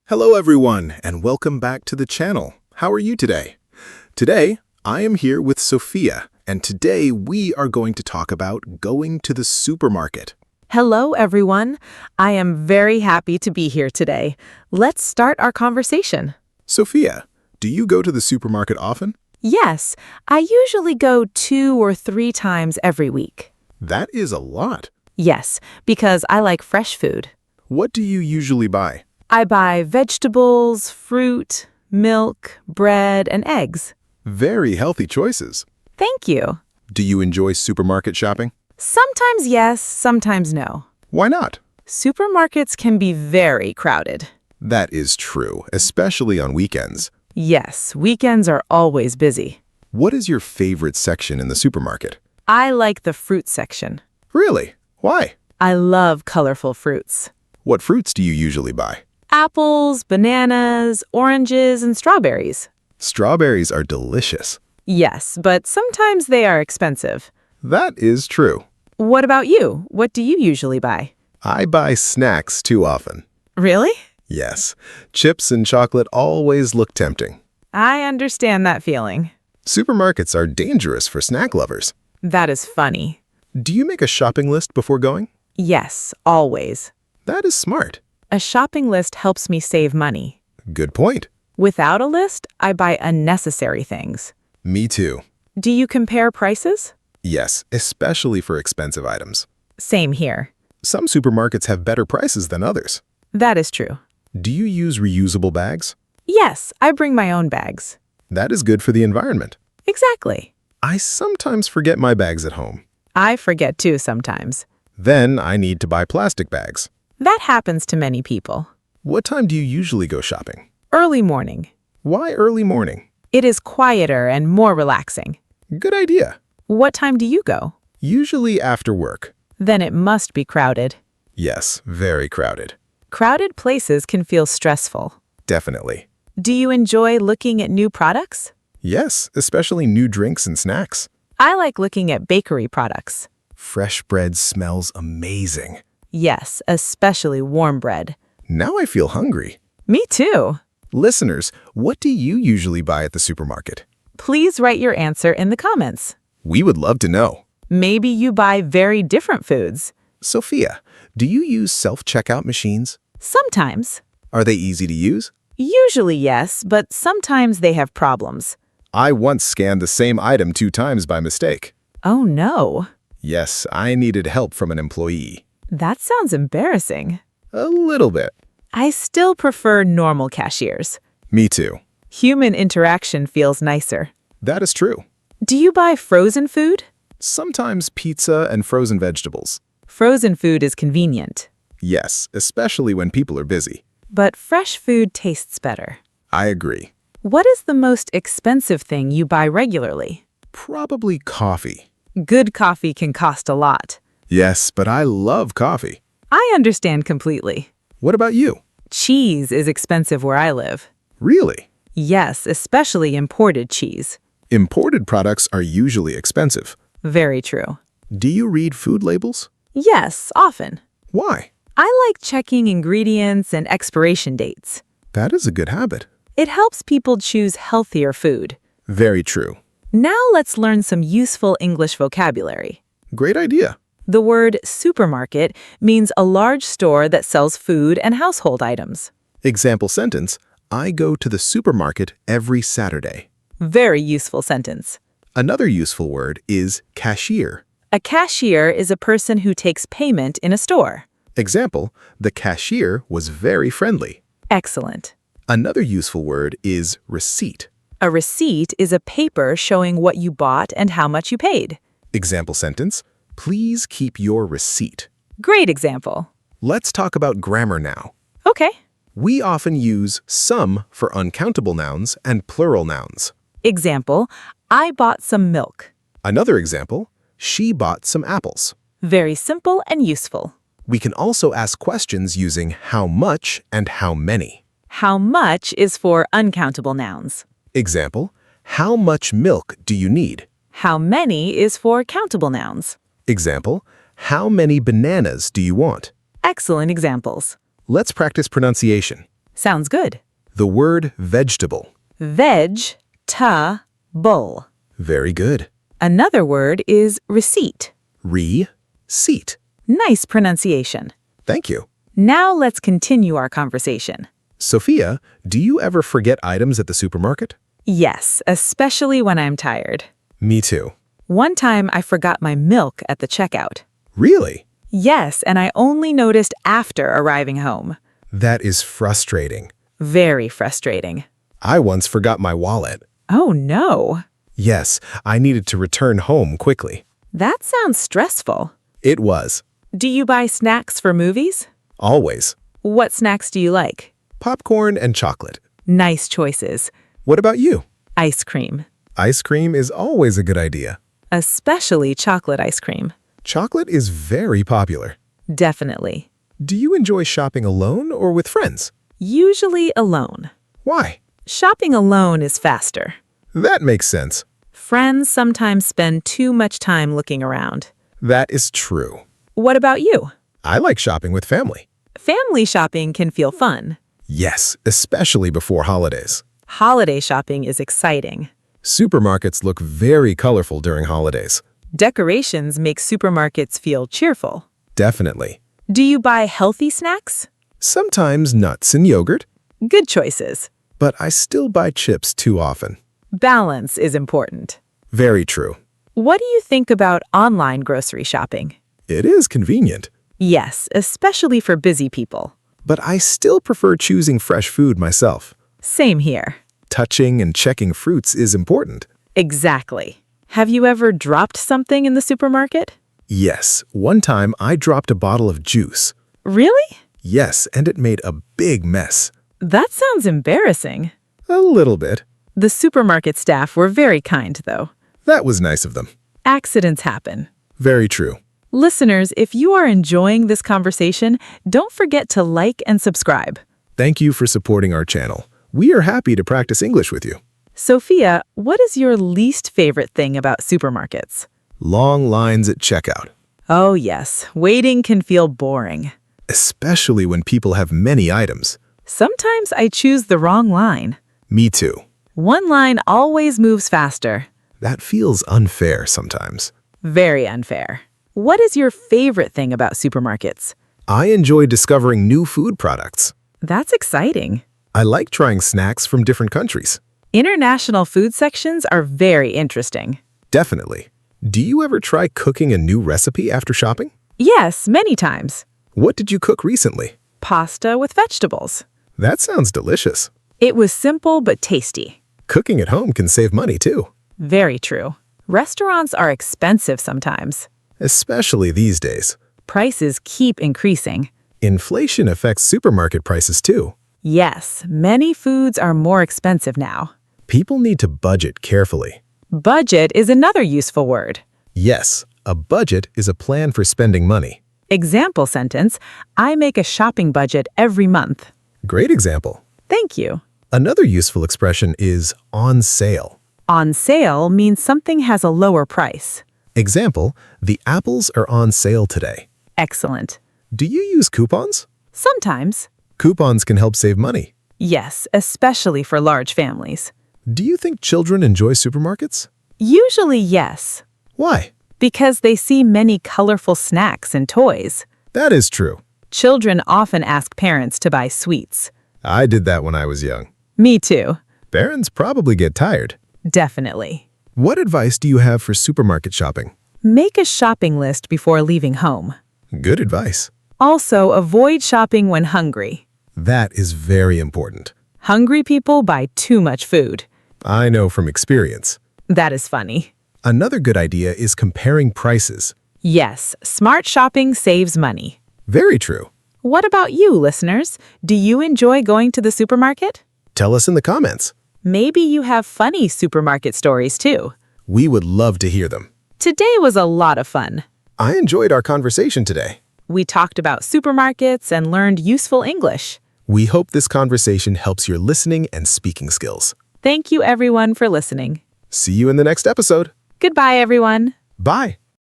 Hello everyone, and welcome back to the channel. How are you today? Today, I am here with Sophia, and today we are going to talk about going to the supermarket. Hello, everyone. I am very happy to be here today. Let's start our conversation. Sophia, do you go to the supermarket often? Yes, I usually go 2 or 3 times every week. That is a lot. Yes, because I like fresh food. What do you usually buy? I buy vegetables, fruit, milk, bread, and eggs. Very healthy choices. Thank you. Do you enjoy supermarket shopping? Sometimes yes, sometimes no. Why not? Supermarkets can be very crowded. That is true, especially on weekends. Yes, weekends are always busy. What is your favorite section in the supermarket? I like the fruit section. Really? Why? I love colorful fruits. What fruits do you usually buy? Apples, bananas, oranges, and strawberries. Strawberries are delicious. Yes, but sometimes they are expensive. That is true. What about you? What do you usually buy? I buy snacks too often. Really? Yes, chips and chocolate always look tempting. I understand that feeling. Supermarkets are dangerous for snack lovers. That is funny. Do you make a shopping list before going? Yes, always. That is smart. A shopping list helps me save money. Good point. Without a list, I buy unnecessary things. Me too. Do you compare prices? Yes, especially for expensive items. Same here. Some supermarkets have better prices than others. That is true. Do you use reusable bags? Yes, I bring my own bags. That is good for the environment. Exactly. I sometimes forget my bags at home. I forget too sometimes. Then I need to buy plastic bags. That happens to many people. What time do you usually go shopping? Early morning. Why early morning? It is quieter and more relaxing. Good idea. What time do you go? Usually after work. Then it must be crowded. Yes, very crowded. Crowded places can feel stressful. Definitely. Do you enjoy looking at new products? Yes, especially new drinks and snacks. I like looking at bakery products. Fresh bread smells amazing. Yes, especially warm bread. Now I feel hungry. Me too. Listeners, what do you usually buy at the supermarket? Please write your answer in the comments. We would love to know. Maybe you buy very different foods. Sophia, do you use self-checkout machines? Sometimes. Are they easy to use? Usually yes, but sometimes they have problems. I once scanned the same item 2 times by mistake. Oh no. Yes, I needed help from an employee. That sounds embarrassing. A little bit. I still prefer normal cashiers. Me too. Human interaction feels nicer. That is true. Do you buy frozen food? Sometimes pizza and frozen vegetables. Frozen food is convenient, Yes, especially when people are busy. but fresh food tastes better. I agree. What is the most expensive thing you buy regularly? Probably coffee. Good coffee can cost a lot. Yes, but I love coffee. I understand completely. What about you? Cheese is expensive where I live. Really? Yes, especially imported cheese. Imported products are usually expensive. Very true. Do you read food labels? Yes, often. Why? I like checking ingredients and expiration dates. That is a good habit. It helps people choose healthier food. Very true. Now let's learn some useful English vocabulary. Great idea. The word supermarket means a large store that sells food and household items. Example sentence, I go to the supermarket every Saturday. Very useful sentence. Another useful word is cashier. A cashier is a person who takes payment in a store. Example, the cashier was very friendly. Excellent. Another useful word is receipt. A receipt is a paper showing what you bought and how much you paid. Example sentence, please keep your receipt. Great example. Let's talk about grammar now. Okay. We often use some for uncountable nouns and plural nouns. Example, I bought some milk. Another example, she bought some apples. Very simple and useful. We can also ask questions using how much and how many. How much is for uncountable nouns. Example, how much milk do you need? How many is for countable nouns. Example, how many bananas do you want? Excellent examples. Let's practice pronunciation. Sounds good. The word vegetable. Veg-ta-bull. Very good. Another word is receipt. Receipt. Nice pronunciation. Thank you. Now let's continue our conversation. Sophia, do you ever forget items at the supermarket? Yes, especially when I'm tired. Me too. One time I forgot my milk at the checkout. Really? Yes, and I only noticed after arriving home. That is frustrating. Very frustrating. I once forgot my wallet. Oh no. Yes, I needed to return home quickly. That sounds stressful. It was. Do you buy snacks for movies? Always. What snacks do you like? Popcorn and chocolate. Nice choices. What about you? Ice cream. Ice cream is always a good idea. Especially chocolate ice cream. Chocolate is very popular. Definitely. Do you enjoy shopping alone or with friends? Usually alone. Why? Shopping alone is faster. That makes sense. Friends sometimes spend too much time looking around. That is true. What about you? I like shopping with family. Family shopping can feel fun. Yes, especially before holidays. Holiday shopping is exciting. Supermarkets look very colorful during holidays. Decorations make supermarkets feel cheerful. Definitely. Do you buy healthy snacks? Sometimes nuts and yogurt, Good choices. but I still buy chips too often. Balance is important. Very true. What do you think about online grocery shopping? It is convenient, Yes, especially for busy people. but I still prefer choosing fresh food myself. Same here. Touching and checking fruits is important. Exactly. Have you ever dropped something in the supermarket? Yes, one time I dropped a bottle of juice. Really? Yes, and it made a big mess. That sounds embarrassing. A little bit. The supermarket staff were very kind, though. That was nice of them. Accidents happen. Very true. Listeners, if you are enjoying this conversation, don't forget to like and subscribe. Thank you for supporting our channel. We are happy to practice English with you. Sophia, what is your least favorite thing about supermarkets? Long lines at checkout, Oh yes, waiting can feel boring. especially when people have many items. Sometimes I choose the wrong line. Me too. One line always moves faster. That feels unfair sometimes. Very unfair. What is your favorite thing about supermarkets? I enjoy discovering new food products. That's exciting. I like trying snacks from different countries. International food sections are very interesting. Definitely. Do you ever try cooking a new recipe after shopping? Yes, many times. What did you cook recently? Pasta with vegetables. That sounds delicious. It was simple but tasty. Cooking at home can save money too, Very true. Restaurants are expensive sometimes. especially these days. Prices keep increasing. Inflation affects supermarket prices too. Yes, many foods are more expensive now. People need to budget carefully. Budget is another useful word. Yes, a budget is a plan for spending money. Example sentence, I make a shopping budget every month. Great example. Thank you. Another useful expression is on sale. On sale means something has a lower price. Example, the apples are on sale today. Excellent. Do you use coupons? Sometimes. Coupons can help save money. Yes, especially for large families. Do you think children enjoy supermarkets? Usually yes, Why? because they see many colorful snacks and toys. That is true. Children often ask parents to buy sweets. I did that when I was young. Me too. Parents probably get tired. Definitely. What advice do you have for supermarket shopping? Make a shopping list before leaving home. Good advice. Also, avoid shopping when hungry. That is very important. Hungry people buy too much food. I know from experience. That is funny. Another good idea is comparing prices. Yes, smart shopping saves money. Very true. What about you, listeners? Do you enjoy going to the supermarket? Tell us in the comments. Maybe you have funny supermarket stories too. We would love to hear them. Today was a lot of fun. I enjoyed our conversation today. We talked about supermarkets and learned useful English. We hope this conversation helps your listening and speaking skills. Thank you everyone for listening. See you in the next episode. Goodbye everyone. Bye.